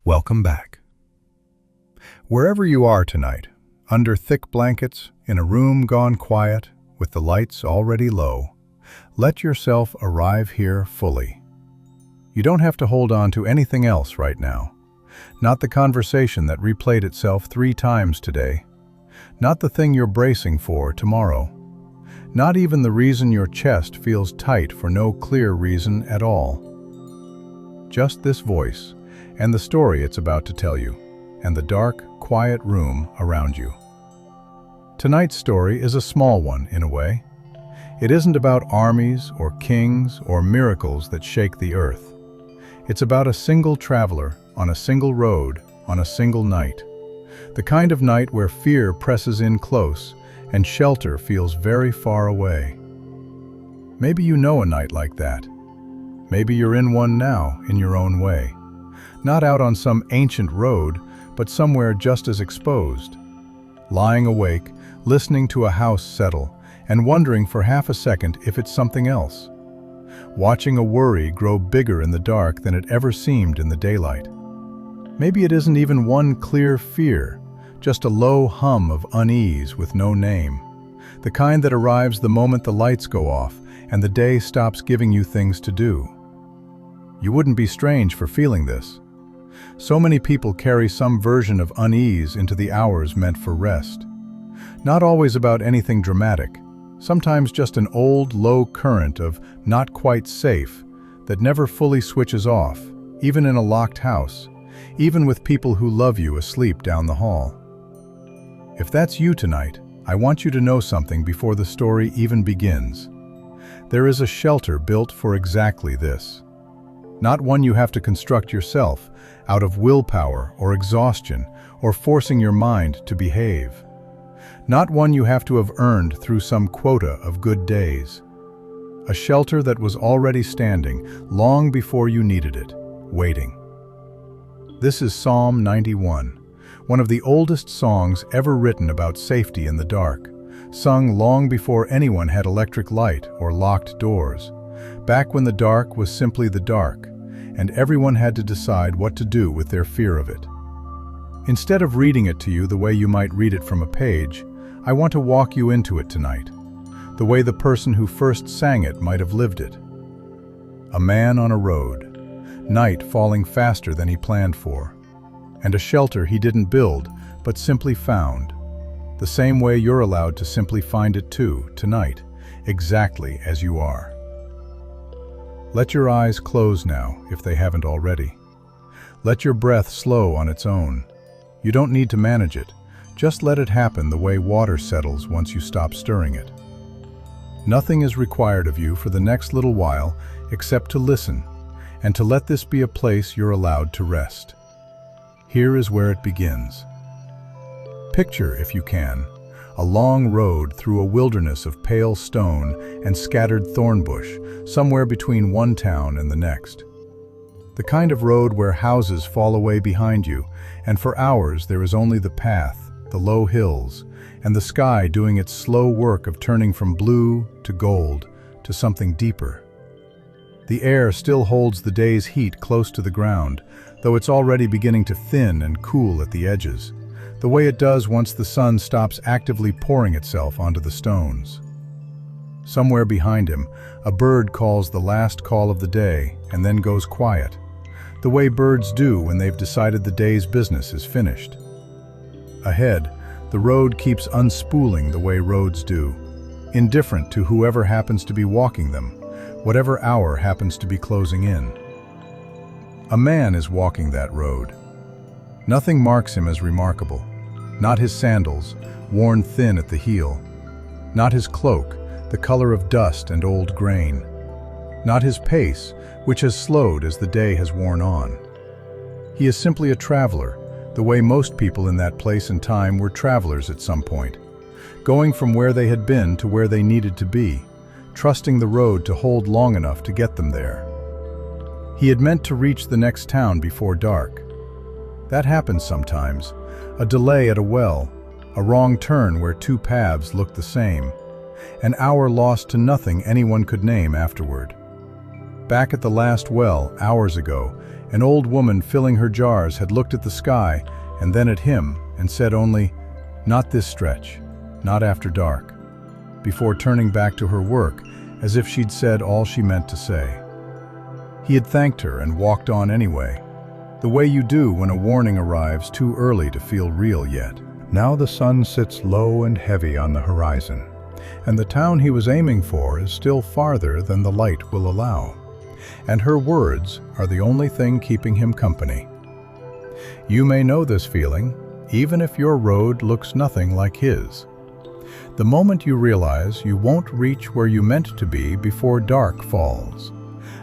Welcome back. Wherever you are tonight, under thick blankets, in a room gone quiet, with the lights already low, let yourself arrive here fully. You don't have to hold on to anything else right now. Not the conversation that replayed itself 3 times today. Not the thing you're bracing for tomorrow. Not even the reason your chest feels tight for no clear reason at all. Just this voice, and the story it's about to tell you, and the dark, quiet room around you. Tonight's story is a small one, in a way. It isn't about armies or kings or miracles that shake the earth. It's about a single traveler on a single road on a single night. The kind of night where fear presses in close and shelter feels very far away. Maybe you know a night like that. Maybe you're in one now, in your own way. Not out on some ancient road, but somewhere just as exposed. Lying awake, listening to a house settle, and wondering for half a second if it's something else. Watching a worry grow bigger in the dark than it ever seemed in the daylight. Maybe it isn't even one clear fear, just a low hum of unease with no name. The kind that arrives the moment the lights go off and the day stops giving you things to do. You wouldn't be strange for feeling this. So many people carry some version of unease into the hours meant for rest. Not always about anything dramatic, sometimes just an old, low current of not quite safe that never fully switches off, even in a locked house, even with people who love you asleep down the hall. If that's you tonight, I want you to know something before the story even begins. There is a shelter built for exactly this. Not one you have to construct yourself, out of willpower or exhaustion or forcing your mind to behave. Not one you have to have earned through some quota of good days. A shelter that was already standing long before you needed it, waiting. This is Psalm 91, one of the oldest songs ever written about safety in the dark, sung long before anyone had electric light or locked doors, back when the dark was simply the dark, and everyone had to decide what to do with their fear of it. Instead of reading it to you the way you might read it from a page, I want to walk you into it tonight, the way the person who first sang it might have lived it. A man on a road, night falling faster than he planned for, and a shelter he didn't build, but simply found, the same way you're allowed to simply find it too, tonight, exactly as you are. Let your eyes close now, if they haven't already. Let your breath slow on its own. You don't need to manage it. Just let it happen the way water settles once you stop stirring it. Nothing is required of you for the next little while except to listen, and to let this be a place you're allowed to rest. Here is where it begins. Picture, if you can, a long road through a wilderness of pale stone and scattered thorn bush, somewhere between one town and the next. The kind of road where houses fall away behind you, and for hours there is only the path, the low hills, and the sky doing its slow work of turning from blue to gold to something deeper. The air still holds the day's heat close to the ground, though it's already beginning to thin and cool at the edges, the way it does once the sun stops actively pouring itself onto the stones. Somewhere behind him, a bird calls the last call of the day and then goes quiet, the way birds do when they've decided the day's business is finished. Ahead, the road keeps unspooling the way roads do, indifferent to whoever happens to be walking them, whatever hour happens to be closing in. A man is walking that road. Nothing marks him as remarkable. Not his sandals, worn thin at the heel. Not his cloak, the color of dust and old grain. Not his pace, which has slowed as the day has worn on. He is simply a traveler, the way most people in that place and time were travelers at some point, going from where they had been to where they needed to be, trusting the road to hold long enough to get them there. He had meant to reach the next town before dark. That happens sometimes. A delay at a well, a wrong turn where 2 paths looked the same, an hour lost to nothing anyone could name afterward. Back at the last well, hours ago, An old woman filling her jars had looked at the sky and then at him and said only, "Not this stretch, not after dark," before turning back to her work as if she'd said all she meant to say. He had thanked her and walked on anyway, the way you do when a warning arrives too early to feel real yet. Now the sun sits low and heavy on the horizon, and the town he was aiming for is still farther than the light will allow. And her words are the only thing keeping him company. You may know this feeling, even if your road looks nothing like his. The moment you realize you won't reach where you meant to be before dark falls.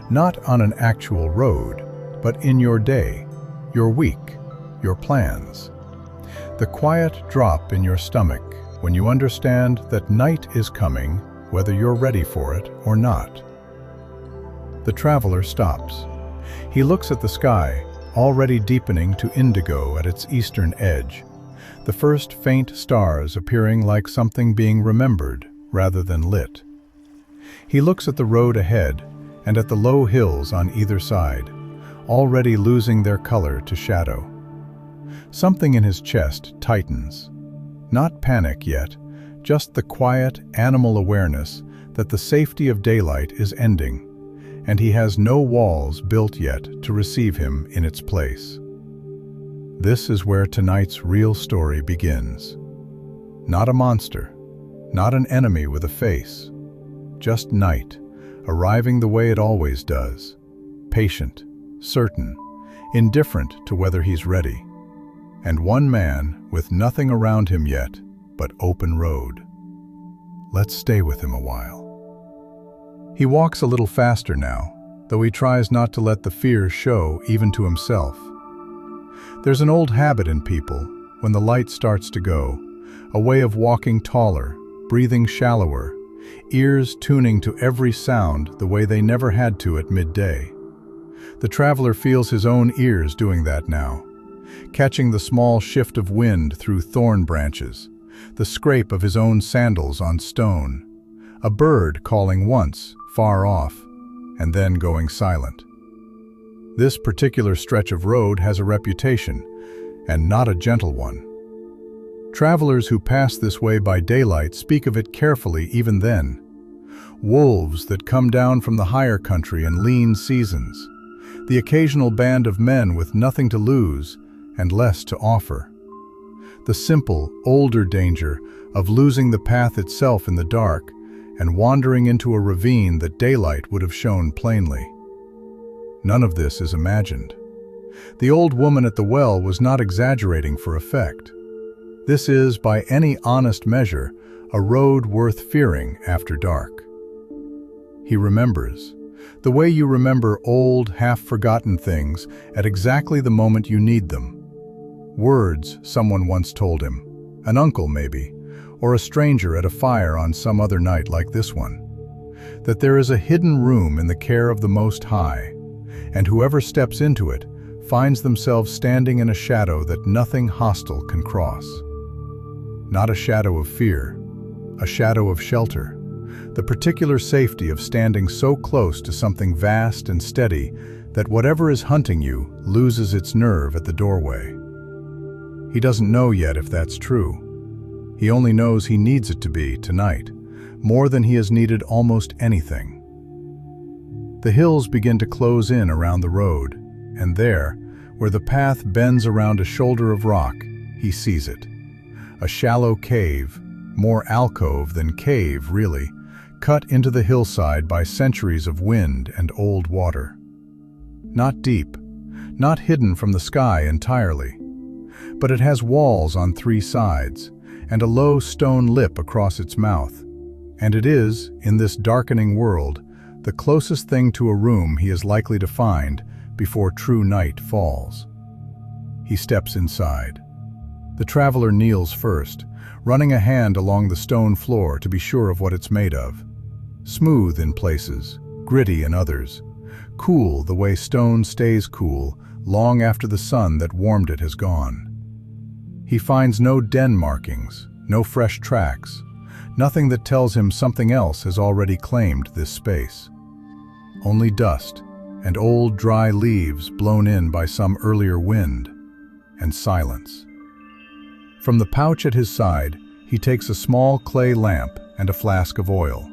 Not on an actual road, but in your day, your week, your plans. The quiet drop in your stomach when you understand that night is coming, whether you're ready for it or not. The traveler stops. He looks at the sky, already deepening to indigo at its eastern edge, the first faint stars appearing like something being remembered rather than lit. He looks at the road ahead and at the low hills on either side, already losing their color to shadow. Something in his chest tightens. Not panic yet, just the quiet, animal awareness that the safety of daylight is ending, and he has no walls built yet to receive him in its place. This is where tonight's real story begins. Not a monster, not an enemy with a face, just night, arriving the way it always does, patient, certain, indifferent to whether he's ready, and one man with nothing around him yet but open road. Let's stay with him a while. He walks a little faster now, though he tries not to let the fear show even to himself. There's an old habit in people, when the light starts to go, a way of walking taller, breathing shallower, ears tuning to every sound the way they never had to at midday. The traveler feels his own ears doing that now, catching the small shift of wind through thorn branches, the scrape of his own sandals on stone, a bird calling once, far off, and then going silent. This particular stretch of road has a reputation, and not a gentle one. Travelers who pass this way by daylight speak of it carefully even then. Wolves that come down from the higher country in lean seasons, the occasional band of men with nothing to lose and less to offer. The simple, older danger of losing the path itself in the dark and wandering into a ravine that daylight would have shown plainly. None of this is imagined. The old woman at the well was not exaggerating for effect. This is, by any honest measure, a road worth fearing after dark. He remembers, the way you remember old, half-forgotten things at exactly the moment you need them. Words someone once told him, an uncle maybe, or a stranger at a fire on some other night like this one. That there is a hidden room in the care of the Most High, and whoever steps into it finds themselves standing in a shadow that nothing hostile can cross. Not a shadow of fear, a shadow of shelter, the particular safety of standing so close to something vast and steady that whatever is hunting you loses its nerve at the doorway. He doesn't know yet if that's true. He only knows he needs it to be tonight, more than he has needed almost anything. The hills begin to close in around the road, and there, where the path bends around a shoulder of rock, he sees it. A shallow cave, more alcove than cave really, cut into the hillside by centuries of wind and old water. Not deep, not hidden from the sky entirely, but it has walls on three sides and a low stone lip across its mouth, and it is, in this darkening world, the closest thing to a room he is likely to find before true night falls. He steps inside. The traveler kneels first, running a hand along the stone floor to be sure of what it's made of. Smooth in places, gritty in others, cool the way stone stays cool long after the sun that warmed it has gone. He finds no den markings, no fresh tracks, nothing that tells him something else has already claimed this space. Only dust, and old dry leaves blown in by some earlier wind, and silence. From the pouch at his side, he takes a small clay lamp and a flask of oil.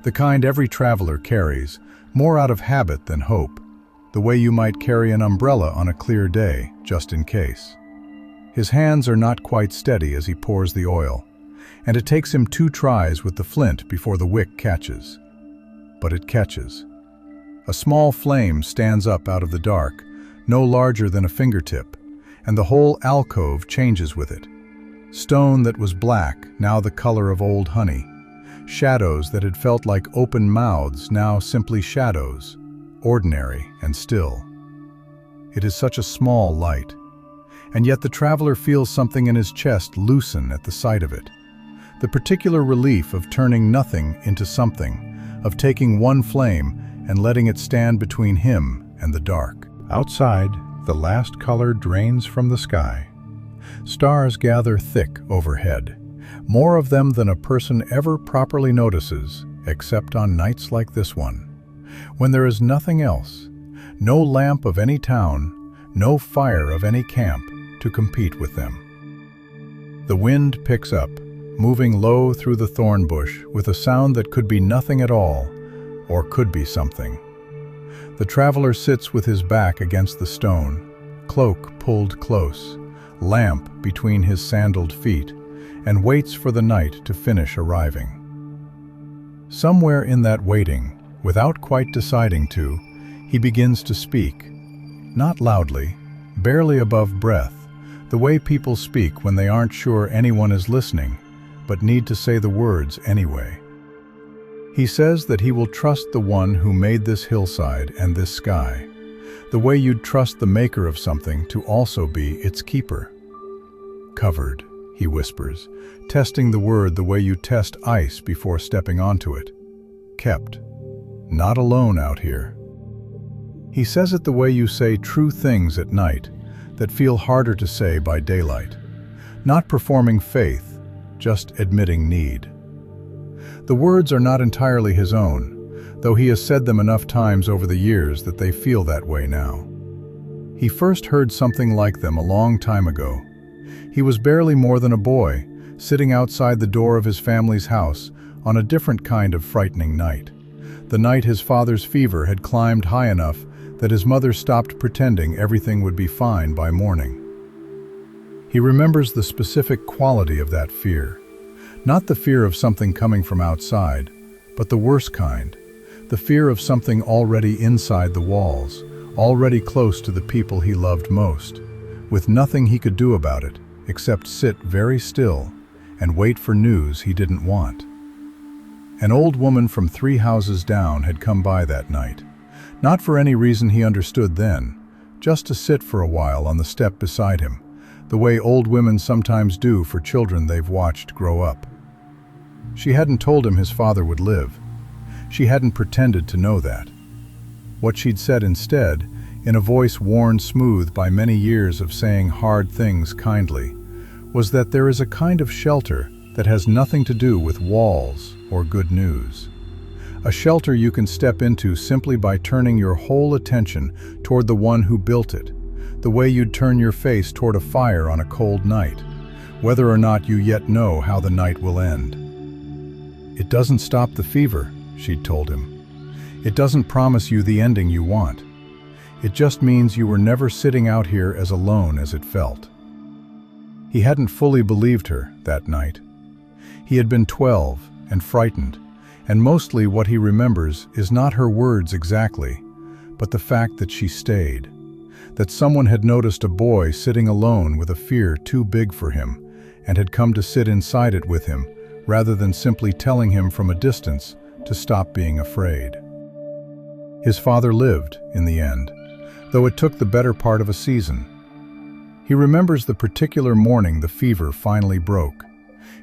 The kind every traveler carries, more out of habit than hope, the way you might carry an umbrella on a clear day, just in case. His hands are not quite steady as he pours the oil, and it takes him 2 tries with the flint before the wick catches. But it catches. A small flame stands up out of the dark, no larger than a fingertip, and the whole alcove changes with it. Stone that was black, now the color of old honey. Shadows that had felt like open mouths, now simply shadows, ordinary and still. It is such a small light, and yet the traveler feels something in his chest loosen at the sight of it. The particular relief of turning nothing into something, of taking one flame and letting it stand between him and the dark. Outside, the last color drains from the sky. Stars gather thick overhead, more of them than a person ever properly notices, except on nights like this one, when there is nothing else, no lamp of any town, no fire of any camp to compete with them. The wind picks up, moving low through the thorn bush with a sound that could be nothing at all, or could be something. The traveler sits with his back against the stone, cloak pulled close, lamp between his sandaled feet, and waits for the night to finish arriving. Somewhere in that waiting, without quite deciding to, he begins to speak, not loudly, barely above breath, the way people speak when they aren't sure anyone is listening, but need to say the words anyway. He says that he will trust the one who made this hillside and this sky, the way you'd trust the maker of something to also be its keeper. Covered, he whispers, testing the word the way you test ice before stepping onto it. Kept. Not alone out here. He says it the way you say true things at night that feel harder to say by daylight. Not performing faith, just admitting need. The words are not entirely his own, though he has said them enough times over the years that they feel that way now. He first heard something like them a long time ago. He was barely more than a boy, sitting outside the door of his family's house on a different kind of frightening night. The night his father's fever had climbed high enough that his mother stopped pretending everything would be fine by morning. He remembers the specific quality of that fear. Not the fear of something coming from outside, but the worse kind, the fear of something already inside the walls, already close to the people he loved most, with nothing he could do about it, except sit very still and wait for news he didn't want. An old woman from 3 houses down had come by that night, not for any reason he understood then, just to sit for a while on the step beside him, the way old women sometimes do for children they've watched grow up. She hadn't told him his father would live. She hadn't pretended to know that. What she'd said instead, in a voice worn smooth by many years of saying hard things kindly, was that there is a kind of shelter that has nothing to do with walls or good news. A shelter you can step into simply by turning your whole attention toward the one who built it, the way you'd turn your face toward a fire on a cold night, whether or not you yet know how the night will end. It doesn't stop the fever, she'd told him. It doesn't promise you the ending you want. It just means you were never sitting out here as alone as it felt. He hadn't fully believed her that night. He had been 12 and frightened, and mostly what he remembers is not her words exactly, but the fact that she stayed, that someone had noticed a boy sitting alone with a fear too big for him and had come to sit inside it with him, rather than simply telling him from a distance to stop being afraid. His father lived, in the end, though it took the better part of a season. He remembers the particular morning the fever finally broke.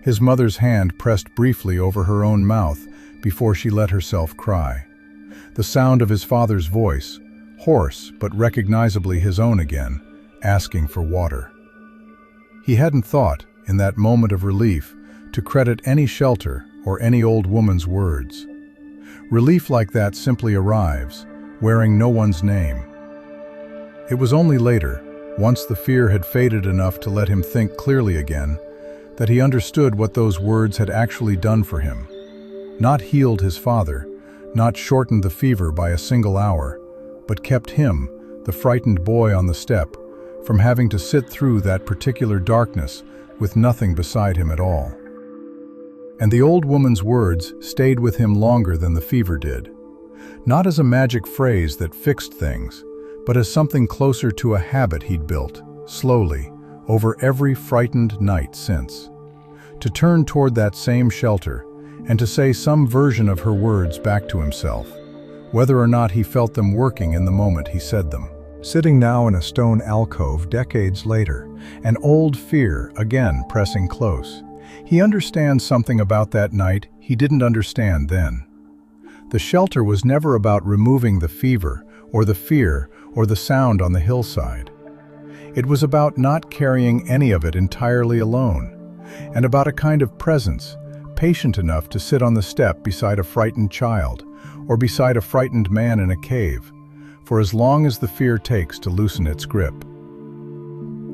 His mother's hand pressed briefly over her own mouth before she let herself cry. The sound of his father's voice, hoarse but recognizably his own again, asking for water. He hadn't thought, in that moment of relief, to credit any shelter or any old woman's words. Relief like that simply arrives, wearing no one's name. It was only later, once the fear had faded enough to let him think clearly again, that he understood what those words had actually done for him. Not healed his father, not shortened the fever by a single hour, but kept him, the frightened boy on the step, from having to sit through that particular darkness with nothing beside him at all. And the old woman's words stayed with him longer than the fever did. Not as a magic phrase that fixed things, but as something closer to a habit he'd built, slowly, over every frightened night since. To turn toward that same shelter, and to say some version of her words back to himself, whether or not he felt them working in the moment he said them. Sitting now in a stone alcove decades later, an old fear again pressing close, he understands something about that night he didn't understand then. The shelter was never about removing the fever, or the fear, or the sound on the hillside. It was about not carrying any of it entirely alone, and about a kind of presence, patient enough to sit on the step beside a frightened child, or beside a frightened man in a cave, for as long as the fear takes to loosen its grip.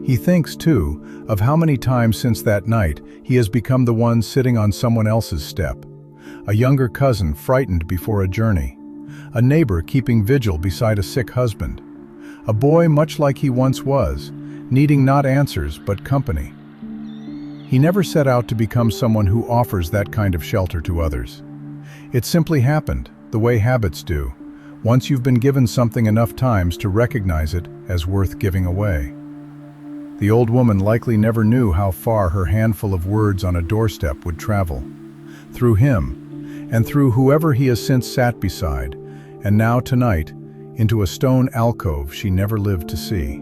He thinks, too, of how many times since that night he has become the one sitting on someone else's step, a younger cousin frightened before a journey, a neighbor keeping vigil beside a sick husband, a boy much like he once was, needing not answers but company. He never set out to become someone who offers that kind of shelter to others. It simply happened, the way habits do, once you've been given something enough times to recognize it as worth giving away. The old woman likely never knew how far her handful of words on a doorstep would travel. Through him, and through whoever he has since sat beside, and now tonight, into a stone alcove she never lived to see.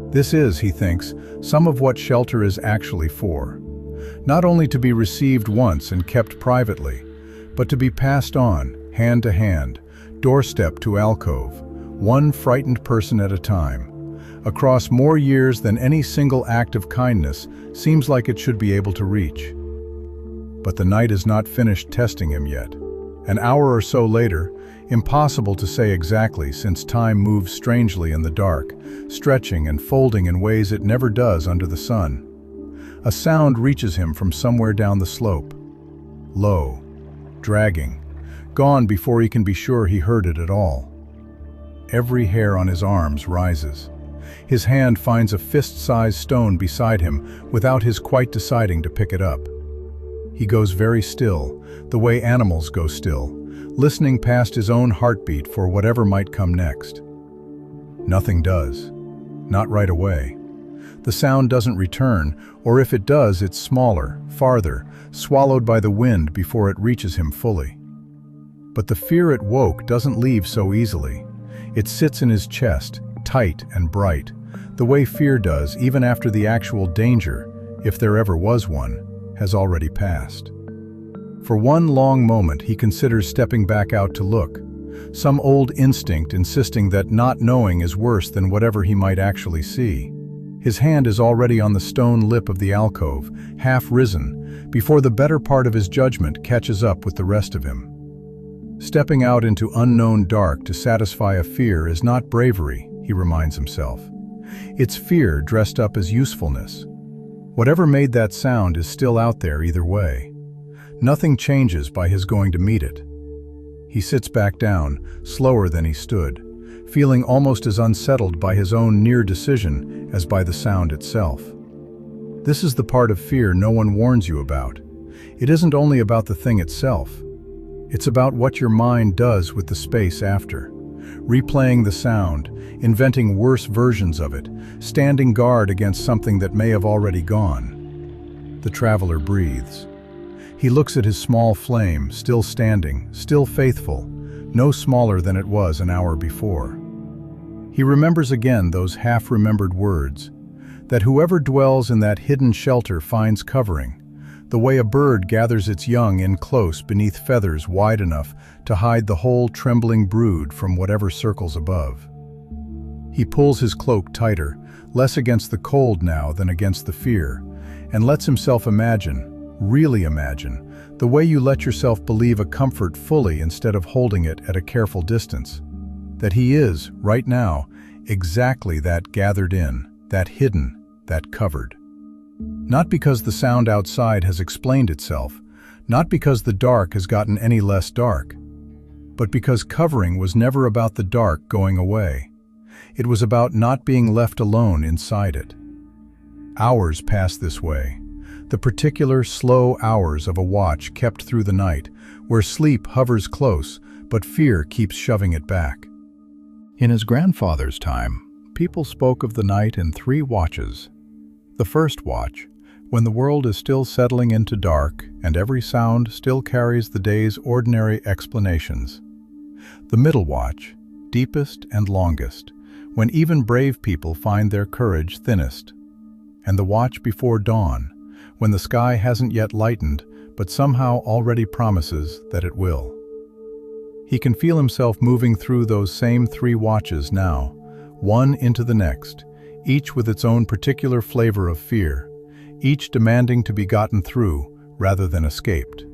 This is, he thinks, some of what shelter is actually for. Not only to be received once and kept privately, but to be passed on, hand to hand, doorstep to alcove, one frightened person at a time, across more years than any single act of kindness seems like it should be able to reach. But the night is not finished testing him yet. An hour or so later, impossible to say exactly since time moves strangely in the dark, stretching and folding in ways it never does under the sun. A sound reaches him from somewhere down the slope. Low, dragging, gone before he can be sure he heard it at all. Every hair on his arms rises. His hand finds a fist-sized stone beside him without his quite deciding to pick it up. He goes very still, the way animals go still, listening past his own heartbeat for whatever might come next. Nothing does. Not right away. The sound doesn't return, or if it does, it's smaller, farther, swallowed by the wind before it reaches him fully. But the fear it woke doesn't leave so easily. It sits in his chest, tight and bright, the way fear does even after the actual danger, if there ever was one, has already passed. For one long moment he considers stepping back out to look, some old instinct insisting that not knowing is worse than whatever he might actually see. His hand is already on the stone lip of the alcove, half risen, before the better part of his judgment catches up with the rest of him. Stepping out into unknown dark to satisfy a fear is not bravery, he reminds himself. It's fear dressed up as usefulness. Whatever made that sound is still out there either way. Nothing changes by his going to meet it. He sits back down, slower than he stood, feeling almost as unsettled by his own near decision as by the sound itself. This is the part of fear no one warns you about. It isn't only about the thing itself. It's about what your mind does with the space after. Replaying the sound, inventing worse versions of it, standing guard against something that may have already gone. The traveler breathes. He looks at his small flame, still standing, still faithful, no smaller than it was an hour before. He remembers again those half-remembered words, that whoever dwells in that hidden shelter finds covering, the way a bird gathers its young in close beneath feathers wide enough to hide the whole trembling brood from whatever circles above. He pulls his cloak tighter, less against the cold now than against the fear, and lets himself imagine, really imagine, the way you let yourself believe a comfort fully instead of holding it at a careful distance. that he is, right now, exactly that gathered in, that hidden, that covered. Not because the sound outside has explained itself, not because the dark has gotten any less dark, but because covering was never about the dark going away. It was about not being left alone inside it. Hours pass this way, the particular slow hours of a watch kept through the night, where sleep hovers close, but fear keeps shoving it back. In his grandfather's time, people spoke of the night in 3 watches. The first watch, when the world is still settling into dark and every sound still carries the day's ordinary explanations. The middle watch, deepest and longest, when even brave people find their courage thinnest. And the watch before dawn, when the sky hasn't yet lightened, but somehow already promises that it will. He can feel himself moving through those same 3 watches now, one into the next, each with its own particular flavor of fear, each demanding to be gotten through rather than escaped.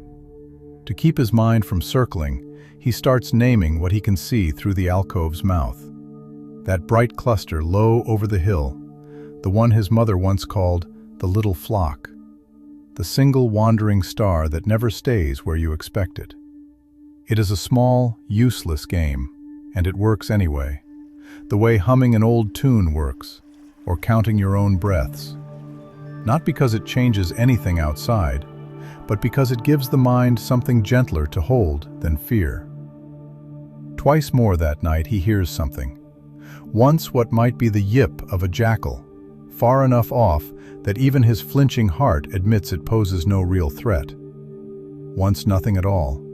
To keep his mind from circling, he starts naming what he can see through the alcove's mouth. That bright cluster low over the hill, the one his mother once called the little flock, the single wandering star that never stays where you expect it. It is a small, useless game, and it works anyway, the way humming an old tune works, or counting your own breaths. Not because it changes anything outside, but because it gives the mind something gentler to hold than fear. Twice more that night he hears something. Once what might be the yip of a jackal, far enough off that even his flinching heart admits it poses no real threat. Once nothing at all,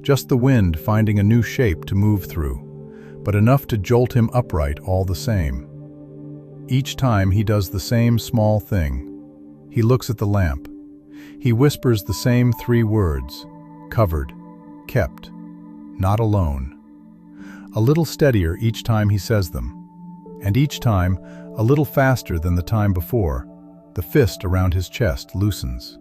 just the wind finding a new shape to move through, but enough to jolt him upright all the same. Each time he does the same small thing. He looks at the lamp. He whispers the same 3 words: covered, kept, not alone. A little steadier each time he says them, and each time a little faster than the time before. The fist around his chest loosens.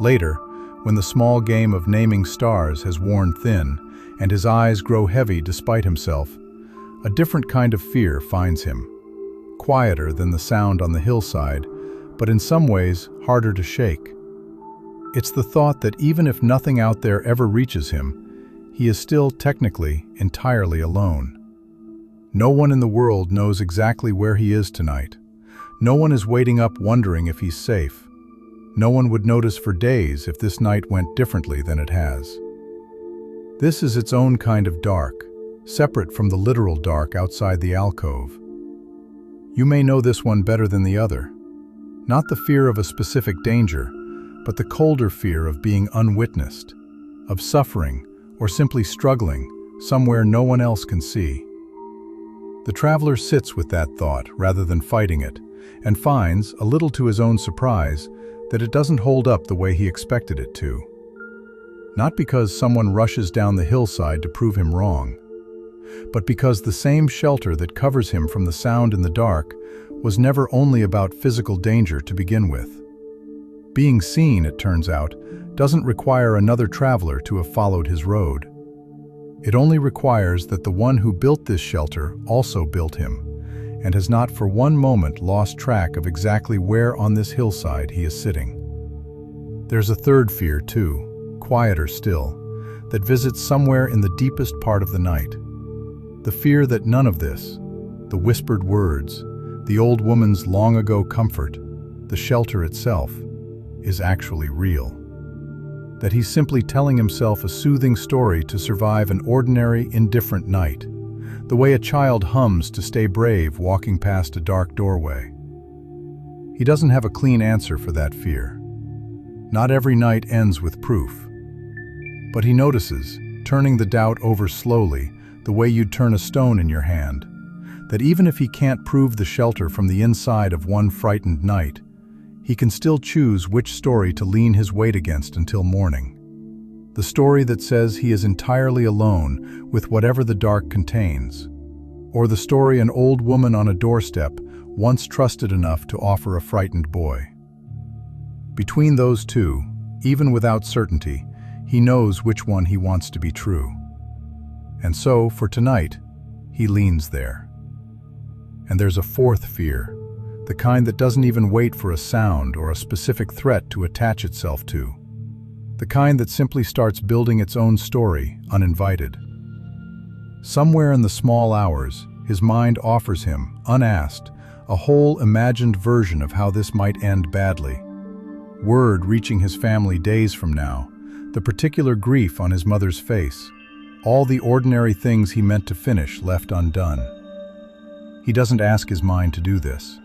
Later, when the small game of naming stars has worn thin and his eyes grow heavy despite himself, a different kind of fear finds him. Quieter than the sound on the hillside, but in some ways harder to shake. It's the thought that even if nothing out there ever reaches him, he is still technically entirely alone. No one in the world knows exactly where he is tonight. No one is waiting up wondering if he's safe. No one would notice for days if this night went differently than it has. This is its own kind of dark, separate from the literal dark outside the alcove. You may know this one better than the other. Not the fear of a specific danger, but the colder fear of being unwitnessed, of suffering, or simply struggling somewhere no one else can see. The traveler sits with that thought rather than fighting it, and finds, a little to his own surprise, that it doesn't hold up the way he expected it to. Not because someone rushes down the hillside to prove him wrong, but because the same shelter that covers him from the sound in the dark was never only about physical danger to begin with. Being seen, it turns out, doesn't require another traveler to have followed his road. It only requires that the one who built this shelter also built him, and has not for one moment lost track of exactly where on this hillside he is sitting. There's a third fear, too, quieter still, that visits somewhere in the deepest part of the night. The fear that none of this, the whispered words, the old woman's long-ago comfort, the shelter itself, is actually real. That he's simply telling himself a soothing story to survive an ordinary, indifferent night, the way a child hums to stay brave walking past a dark doorway. He doesn't have a clean answer for that fear. Not every night ends with proof. But he notices, turning the doubt over slowly, the way you'd turn a stone in your hand, that even if he can't prove the shelter from the inside of one frightened night, he can still choose which story to lean his weight against until morning. The story that says he is entirely alone with whatever the dark contains, or the story an old woman on a doorstep once trusted enough to offer a frightened boy. Between those two, even without certainty, he knows which one he wants to be true. And so, for tonight, he leans there. And there's a fourth fear, the kind that doesn't even wait for a sound or a specific threat to attach itself to. The kind that simply starts building its own story, uninvited. Somewhere in the small hours, his mind offers him, unasked, a whole imagined version of how this might end badly. Word reaching his family days from now, the particular grief on his mother's face, all the ordinary things he meant to finish left undone. He doesn't ask his mind to do this.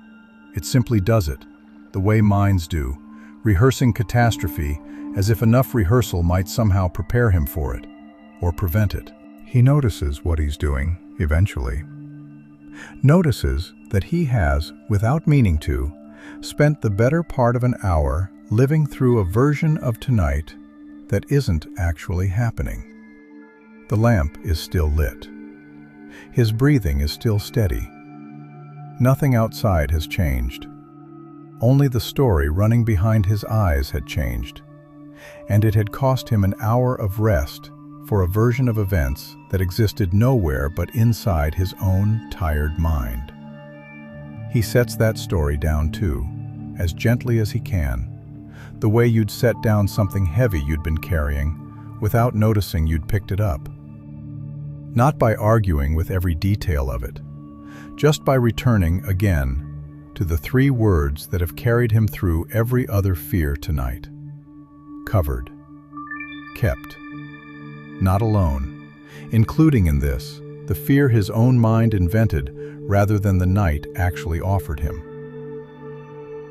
It simply does it, the way minds do, rehearsing catastrophe as if enough rehearsal might somehow prepare him for it, or prevent it. He notices what he's doing, eventually. Notices that he has, without meaning to, spent the better part of an hour living through a version of tonight that isn't actually happening. The lamp is still lit. His breathing is still steady. Nothing outside has changed. Only the story running behind his eyes had changed, and it had cost him an hour of rest for a version of events that existed nowhere but inside his own tired mind. He sets that story down too, as gently as he can, the way you'd set down something heavy you'd been carrying without noticing you'd picked it up. Not by arguing with every detail of it, just by returning again to the three words that have carried him through every other fear tonight. Covered. Kept. Not alone, including in this the fear his own mind invented rather than the night actually offered him.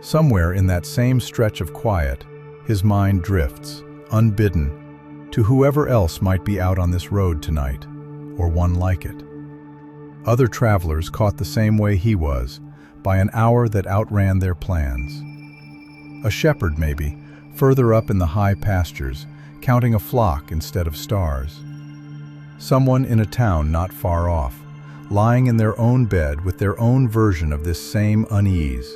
Somewhere in that same stretch of quiet, his mind drifts, unbidden, to whoever else might be out on this road tonight, or one like it. Other travelers caught the same way he was, by an hour that outran their plans. A shepherd, maybe, further up in the high pastures, counting a flock instead of stars. Someone in a town not far off, lying in their own bed with their own version of this same unease,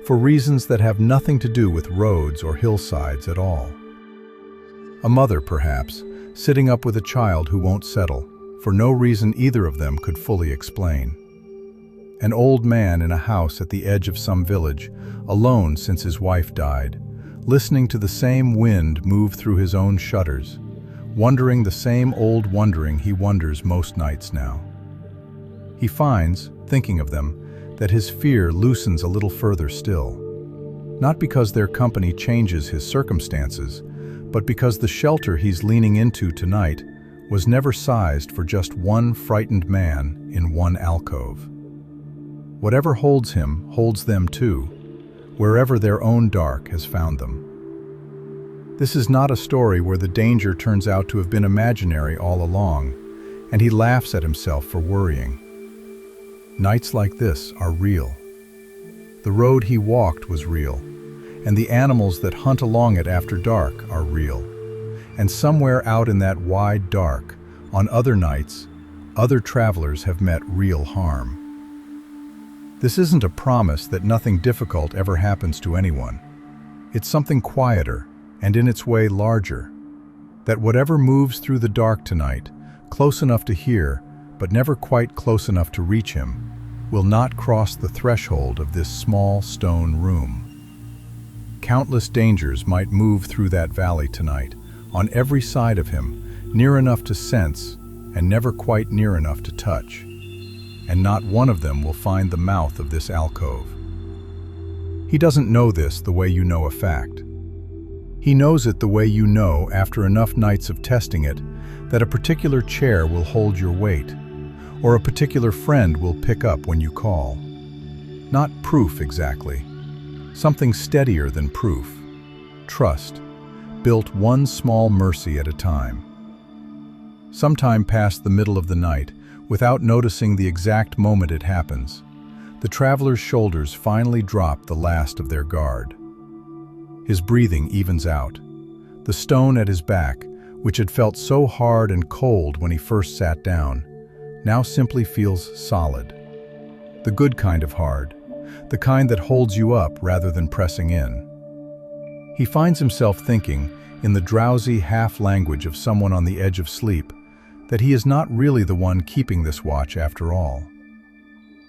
for reasons that have nothing to do with roads or hillsides at all. A mother, perhaps, sitting up with a child who won't settle, for no reason either of them could fully explain. An old man in a house at the edge of some village, alone since his wife died, listening to the same wind move through his own shutters, wondering the same old wondering he wonders most nights now. He finds, thinking of them, that his fear loosens a little further still. Not because their company changes his circumstances, but because the shelter he's leaning into tonight was never sized for just one frightened man in one alcove. Whatever holds him holds them too, wherever their own dark has found them. This is not a story where the danger turns out to have been imaginary all along, and he laughs at himself for worrying. Nights like this are real. The road he walked was real, and the animals that hunt along it after dark are real. And somewhere out in that wide dark, on other nights, other travelers have met real harm. This isn't a promise that nothing difficult ever happens to anyone. It's something quieter, and in its way larger. That whatever moves through the dark tonight, close enough to hear, but never quite close enough to reach him, will not cross the threshold of this small stone room. Countless dangers might move through that valley tonight, on every side of him, near enough to sense, and never quite near enough to touch. And not one of them will find the mouth of this alcove. He doesn't know this the way you know a fact. He knows it the way you know, after enough nights of testing it, that a particular chair will hold your weight, or a particular friend will pick up when you call. Not proof exactly. Something steadier than proof. Trust, built one small mercy at a time. Sometime past the middle of the night, without noticing the exact moment it happens, the traveler's shoulders finally drop the last of their guard. His breathing evens out. The stone at his back, which had felt so hard and cold when he first sat down, now simply feels solid. The good kind of hard, the kind that holds you up rather than pressing in. He finds himself thinking, in the drowsy half-language of someone on the edge of sleep, that he is not really the one keeping this watch after all.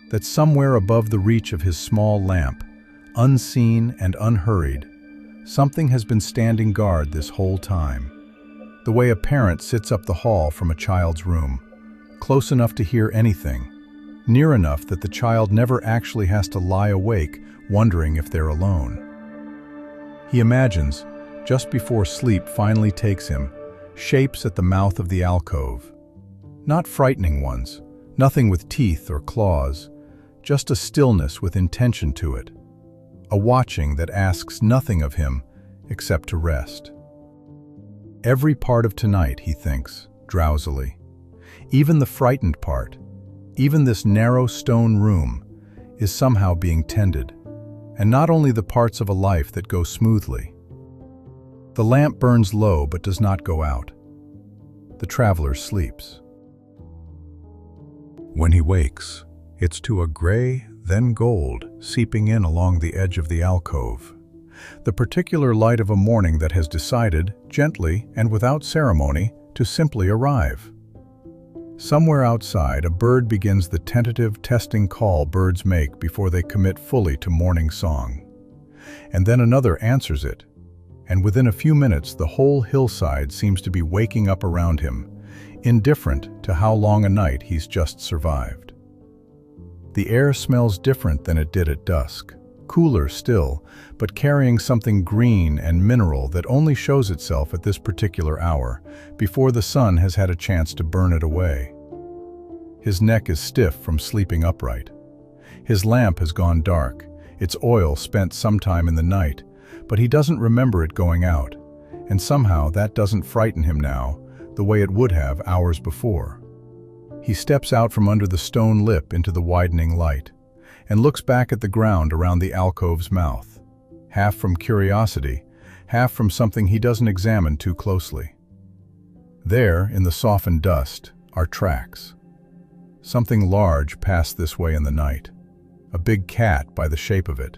That somewhere above the reach of his small lamp, unseen and unhurried, something has been standing guard this whole time. The way a parent sits up the hall from a child's room, close enough to hear anything, near enough that the child never actually has to lie awake wondering if they're alone. He imagines, just before sleep finally takes him, shapes at the mouth of the alcove. Not frightening ones, nothing with teeth or claws, just a stillness with intention to it. A watching that asks nothing of him except to rest. Every part of tonight, he thinks, drowsily. Even the frightened part, even this narrow stone room, is somehow being tended. And not only the parts of a life that go smoothly. The lamp burns low but does not go out. The traveler sleeps. When he wakes, it's to a gray, then gold, seeping in along the edge of the alcove. The particular light of a morning that has decided, gently and without ceremony, to simply arrive. Somewhere outside, a bird begins the tentative, testing call birds make before they commit fully to morning song. And then another answers it, and within a few minutes the whole hillside seems to be waking up around him, indifferent to how long a night he's just survived. The air smells different than it did at dusk, cooler still, but carrying something green and mineral that only shows itself at this particular hour, before the sun has had a chance to burn it away. His neck is stiff from sleeping upright. His lamp has gone dark, its oil spent sometime in the night, but he doesn't remember it going out, and somehow that doesn't frighten him now the way it would have hours before. He steps out from under the stone lip into the widening light, and looks back at the ground around the alcove's mouth, half from curiosity, half from something he doesn't examine too closely. There, in the softened dust, are tracks. Something large passed this way in the night. A big cat by the shape of it,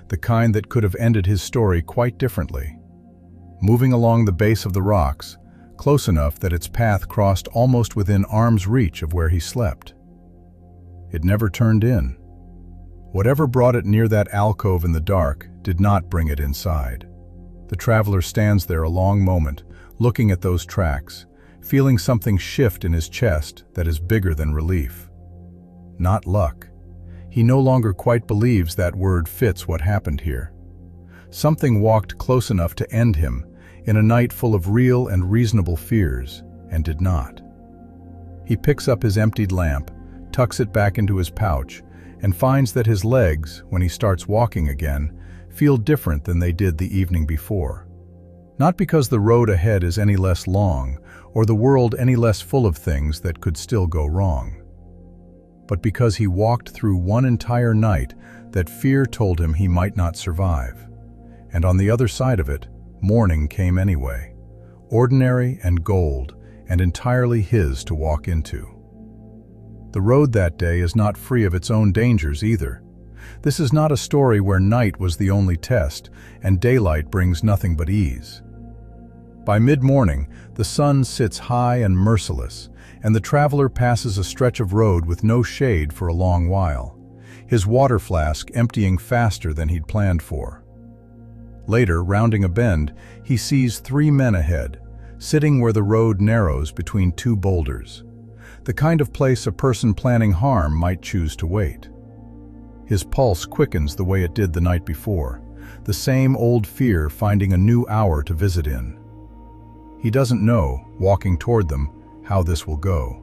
the kind that could have ended his story quite differently. Moving along the base of the rocks, close enough that its path crossed almost within arm's reach of where he slept. It never turned in. Whatever brought it near that alcove in the dark did not bring it inside. The traveler stands there a long moment, looking at those tracks, feeling something shift in his chest that is bigger than relief. Not luck. He no longer quite believes that word fits what happened here. Something walked close enough to end him, in a night full of real and reasonable fears, and did not. He picks up his emptied lamp, tucks it back into his pouch, and finds that his legs, when he starts walking again, feel different than they did the evening before. Not because the road ahead is any less long, or the world any less full of things that could still go wrong, but because he walked through one entire night that fear told him he might not survive. And on the other side of it, morning came anyway, ordinary and gold, and entirely his to walk into. The road that day is not free of its own dangers either. This is not a story where night was the only test, and daylight brings nothing but ease. By mid-morning, the sun sits high and merciless, and the traveler passes a stretch of road with no shade for a long while, his water flask emptying faster than he'd planned for. Later, rounding a bend, he sees 3 men ahead, sitting where the road narrows between 2 boulders, the kind of place a person planning harm might choose to wait. His pulse quickens the way it did the night before, the same old fear finding a new hour to visit in. He doesn't know, walking toward them, how this will go.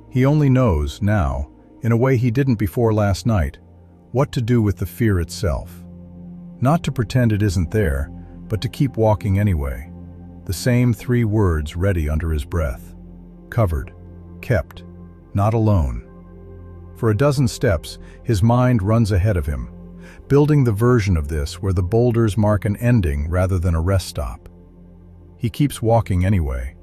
He only knows, now, in a way he didn't before last night, what to do with the fear itself. Not to pretend it isn't there, but to keep walking anyway. The same 3 words ready under his breath. Covered, kept, not alone. For a dozen steps, his mind runs ahead of him, building the version of this where the boulders mark an ending rather than a rest stop. He keeps walking anyway,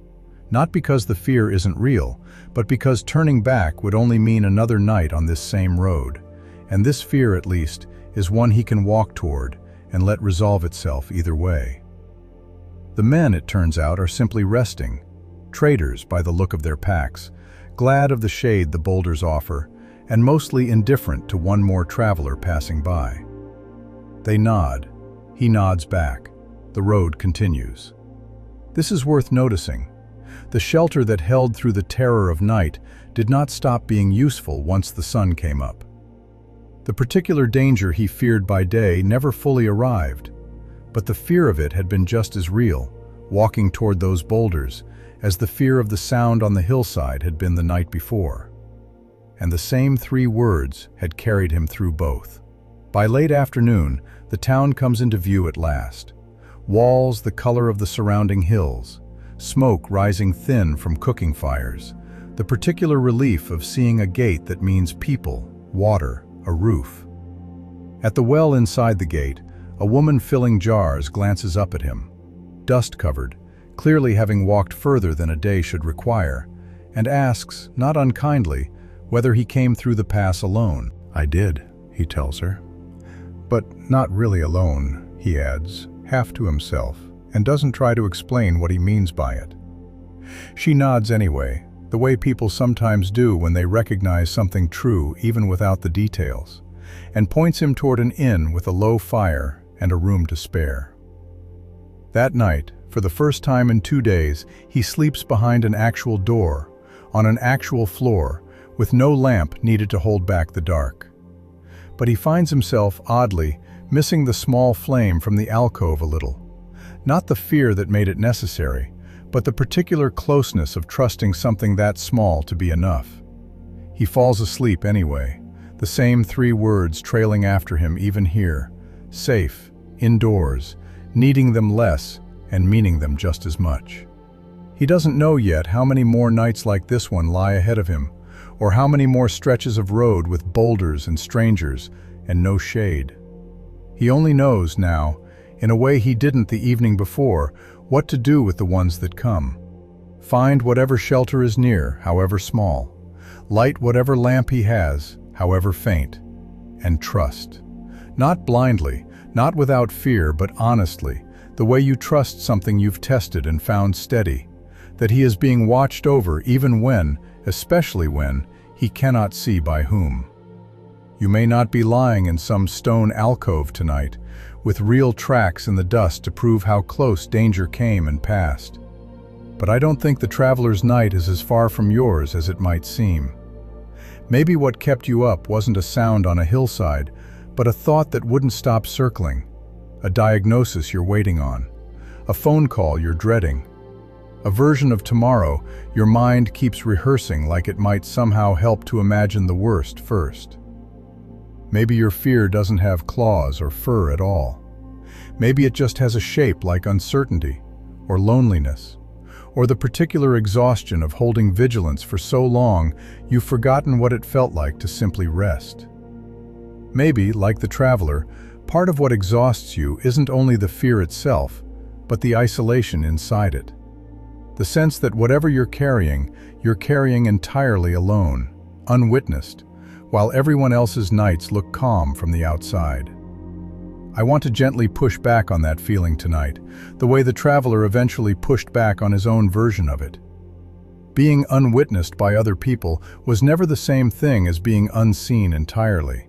not because the fear isn't real, but because turning back would only mean another night on this same road, and this fear, at least, is one he can walk toward and let resolve itself either way. The men, it turns out, are simply resting, traders by the look of their packs, glad of the shade the boulders offer, and mostly indifferent to one more traveler passing by. They nod. He nods back. The road continues. This is worth noticing. The shelter that held through the terror of night did not stop being useful once the sun came up. The particular danger he feared by day never fully arrived, but the fear of it had been just as real, walking toward those boulders, as the fear of the sound on the hillside had been the night before. And the same 3 words had carried him through both. By late afternoon, the town comes into view at last. Walls the color of the surrounding hills, smoke rising thin from cooking fires, the particular relief of seeing a gate that means people, water, a roof. At the well inside the gate, a woman filling jars glances up at him, dust-covered, clearly having walked further than a day should require, and asks, not unkindly, whether he came through the pass alone. "I did," he tells her. "But not really alone," he adds, half to himself, and doesn't try to explain what he means by it. She nods anyway, the way people sometimes do when they recognize something true even without the details, and points him toward an inn with a low fire and a room to spare. That night, for the first time in 2 days, he sleeps behind an actual door, on an actual floor, with no lamp needed to hold back the dark. But he finds himself, oddly, missing the small flame from the alcove a little. Not the fear that made it necessary, but the particular closeness of trusting something that small to be enough. He falls asleep anyway, the same 3 words trailing after him even here, safe, indoors, needing them less and meaning them just as much. He doesn't know yet how many more nights like this one lie ahead of him, or how many more stretches of road with boulders and strangers and no shade. He only knows now, in a way he didn't the evening before, what to do with the ones that come. Find whatever shelter is near, however small. Light whatever lamp he has, however faint. And trust. Not blindly, not without fear, but honestly, the way you trust something you've tested and found steady. That he is being watched over even when, especially when, he cannot see by whom. You may not be lying in some stone alcove tonight, with real tracks in the dust to prove how close danger came and passed. But I don't think the traveler's night is as far from yours as it might seem. Maybe what kept you up wasn't a sound on a hillside, but a thought that wouldn't stop circling, a diagnosis you're waiting on, a phone call you're dreading, a version of tomorrow your mind keeps rehearsing like it might somehow help to imagine the worst first. Maybe your fear doesn't have claws or fur at all. Maybe it just has a shape like uncertainty, or loneliness, or the particular exhaustion of holding vigilance for so long you've forgotten what it felt like to simply rest. Maybe, like the traveler, part of what exhausts you isn't only the fear itself, but the isolation inside it. The sense that whatever you're carrying entirely alone, unwitnessed, while everyone else's nights look calm from the outside. I want to gently push back on that feeling tonight, the way the traveler eventually pushed back on his own version of it. Being unwitnessed by other people was never the same thing as being unseen entirely.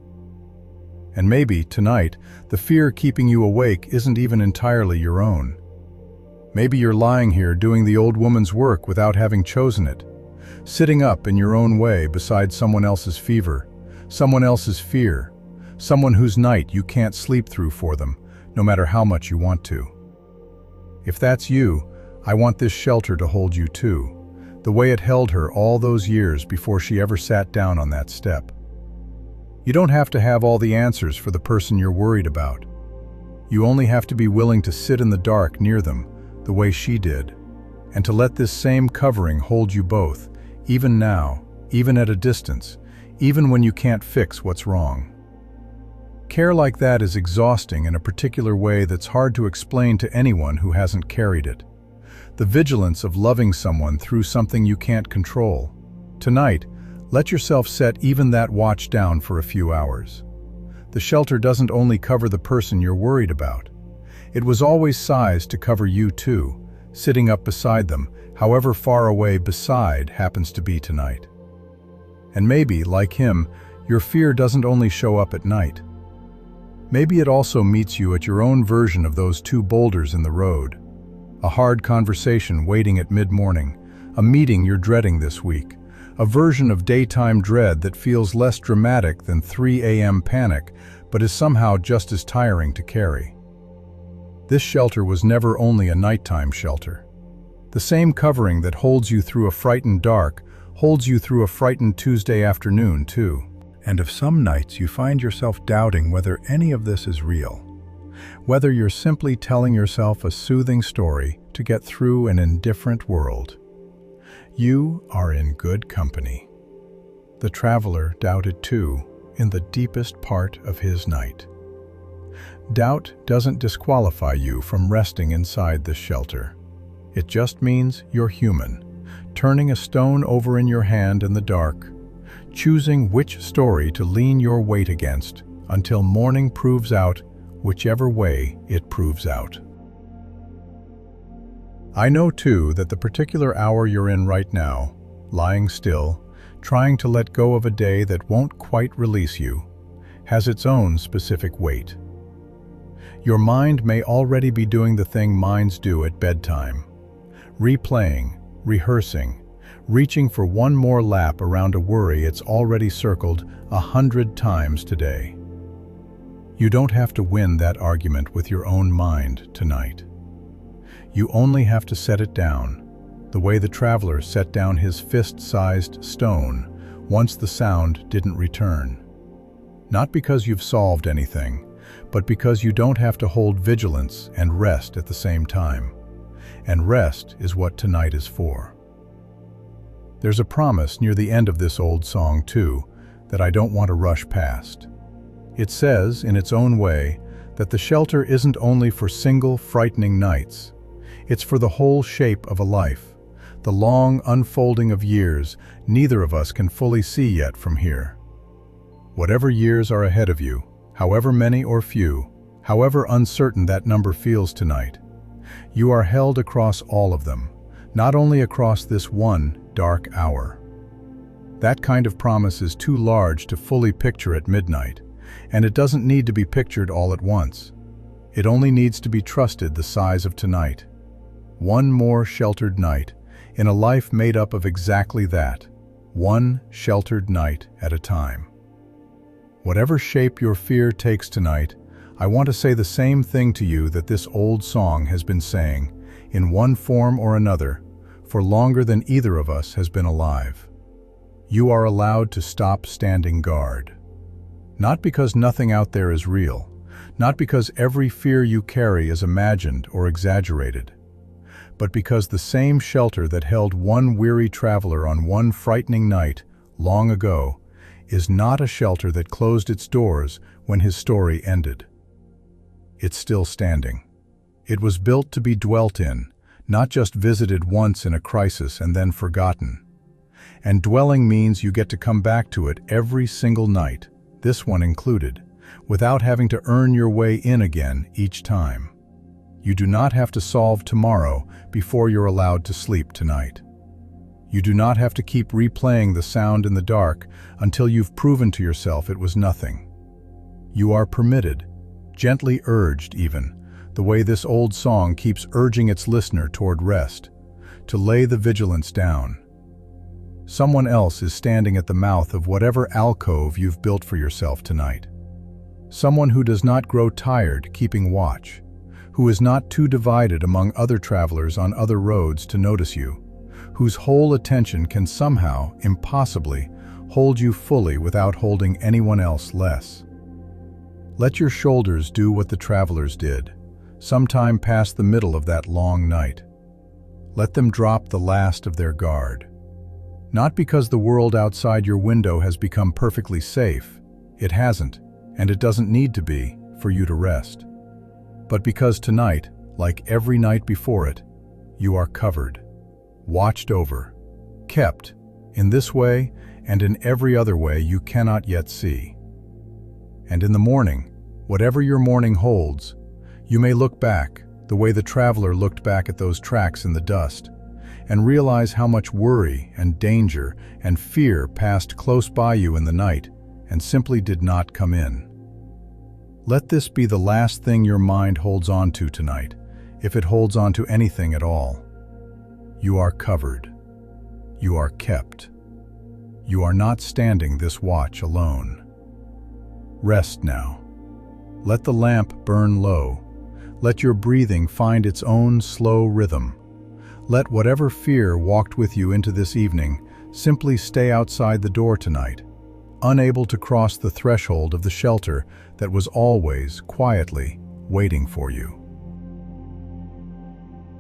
And maybe, tonight, the fear keeping you awake isn't even entirely your own. Maybe you're lying here doing the old woman's work without having chosen it, sitting up in your own way beside someone else's fever, someone else's fear, someone whose night you can't sleep through for them, no matter how much you want to. If that's you, I want this shelter to hold you too, the way it held her all those years before she ever sat down on that step. You don't have to have all the answers for the person you're worried about. You only have to be willing to sit in the dark near them, the way she did, and to let this same covering hold you both, even now, even at a distance, even when you can't fix what's wrong. Care like that is exhausting in a particular way that's hard to explain to anyone who hasn't carried it. The vigilance of loving someone through something you can't control. Tonight, let yourself set even that watch down for a few hours. The shelter doesn't only cover the person you're worried about. It was always sized to cover you too, sitting up beside them, however far away beside happens to be tonight. And maybe, like him, your fear doesn't only show up at night. Maybe it also meets you at your own version of those two boulders in the road. A hard conversation waiting at mid-morning, a meeting you're dreading this week, a version of daytime dread that feels less dramatic than 3 a.m. panic, but is somehow just as tiring to carry. This shelter was never only a nighttime shelter. The same covering that holds you through a frightened dark holds you through a frightened Tuesday afternoon, too. And if some nights you find yourself doubting whether any of this is real, whether you're simply telling yourself a soothing story to get through an indifferent world, you are in good company. The traveler doubted too, in the deepest part of his night. Doubt doesn't disqualify you from resting inside this shelter. It just means you're human, turning a stone over in your hand in the dark, choosing which story to lean your weight against until morning proves out whichever way it proves out. I know too that the particular hour you're in right now, lying still, trying to let go of a day that won't quite release you, has its own specific weight. Your mind may already be doing the thing minds do at bedtime, replaying, rehearsing, reaching for one more lap around a worry it's already circled 100 times today. You don't have to win that argument with your own mind tonight. You only have to set it down, the way the traveler set down his fist-sized stone once the sound didn't return. Not because you've solved anything, but because you don't have to hold vigilance and rest at the same time. And rest is what tonight is for. There's a promise near the end of this old song, too, that I don't want to rush past. It says, in its own way, that the shelter isn't only for single, frightening nights. It's for the whole shape of a life, the long unfolding of years neither of us can fully see yet from here. Whatever years are ahead of you, however many or few, however uncertain that number feels tonight, you are held across all of them, not only across this one dark hour. That kind of promise is too large to fully picture at midnight, and it doesn't need to be pictured all at once. It only needs to be trusted the size of tonight. One more sheltered night, in a life made up of exactly that, one sheltered night at a time. Whatever shape your fear takes tonight, I want to say the same thing to you that this old song has been saying, in one form or another, for longer than either of us has been alive. You are allowed to stop standing guard. Not because nothing out there is real, not because every fear you carry is imagined or exaggerated, but because the same shelter that held one weary traveler on one frightening night long ago is not a shelter that closed its doors when his story ended. It's still standing. It was built to be dwelt in, not just visited once in a crisis and then forgotten. And dwelling means you get to come back to it every single night, this one included, without having to earn your way in again each time. You do not have to solve tomorrow before you're allowed to sleep tonight. You do not have to keep replaying the sound in the dark until you've proven to yourself it was nothing. You are permitted, gently urged even, the way this old song keeps urging its listener toward rest, to lay the vigilance down. Someone else is standing at the mouth of whatever alcove you've built for yourself tonight. Someone who does not grow tired keeping watch, who is not too divided among other travelers on other roads to notice you, whose whole attention can somehow, impossibly, hold you fully without holding anyone else less. Let your shoulders do what the travelers did, sometime past the middle of that long night. Let them drop the last of their guard. Not because the world outside your window has become perfectly safe, it hasn't, and it doesn't need to be, for you to rest. But because tonight, like every night before it, you are covered, watched over, kept, in this way and in every other way you cannot yet see. And in the morning, whatever your morning holds, you may look back, the way the traveler looked back at those tracks in the dust, and realize how much worry and danger and fear passed close by you in the night and simply did not come in. Let this be the last thing your mind holds on to tonight, if it holds on to anything at all. You are covered. You are kept. You are not standing this watch alone. Rest now. Let the lamp burn low. Let your breathing find its own slow rhythm. Let whatever fear walked with you into this evening simply stay outside the door tonight, unable to cross the threshold of the shelter that was always quietly waiting for you.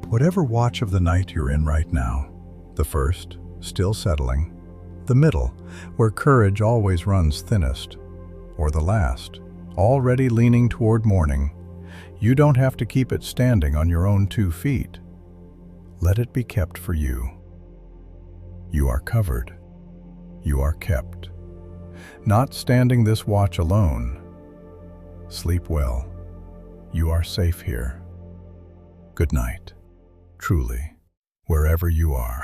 Whatever watch of the night you're in right now, the first, still settling, the middle, where courage always runs thinnest, or the last, already leaning toward morning, you don't have to keep it standing on your own 2 feet. Let it be kept for you. You are covered. You are kept. Not standing this watch alone. Sleep well. You are safe here. Good night, truly, wherever you are.